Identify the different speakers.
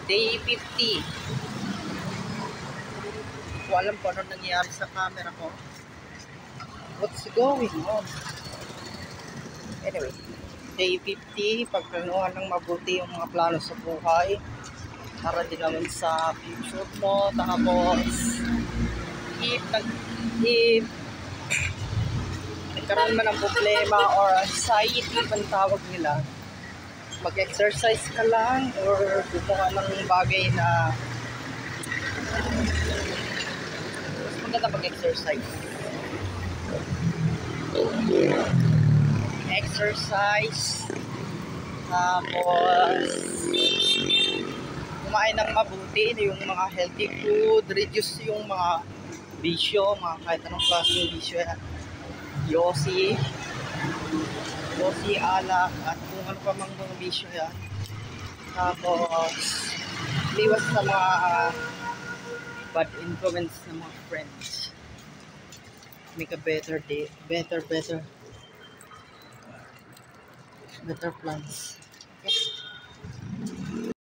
Speaker 1: Day 50. Hindi ko alam kung ano nangyayari sa camera ko. What's going on? Anyway, day 50, pagplanuhan ng mabuti yung mga plano sa buhay para din naman sa future mo. Tapos if nagkaroon man ng problema or anxiety man tawag nila, mag-exercise ka lang or gumawa ng bagay na mas maganda mag-exercise. Tapos kumain ng mabuti, yung mga healthy food, reduce yung mga bisyo, mga kahit anong klaseng bisyo yan. Yosi, alak, at kung ano pa mang mga bisyo yan. Tapos liwas sa mga bad influence ng mga friends. Make a better day, better plans.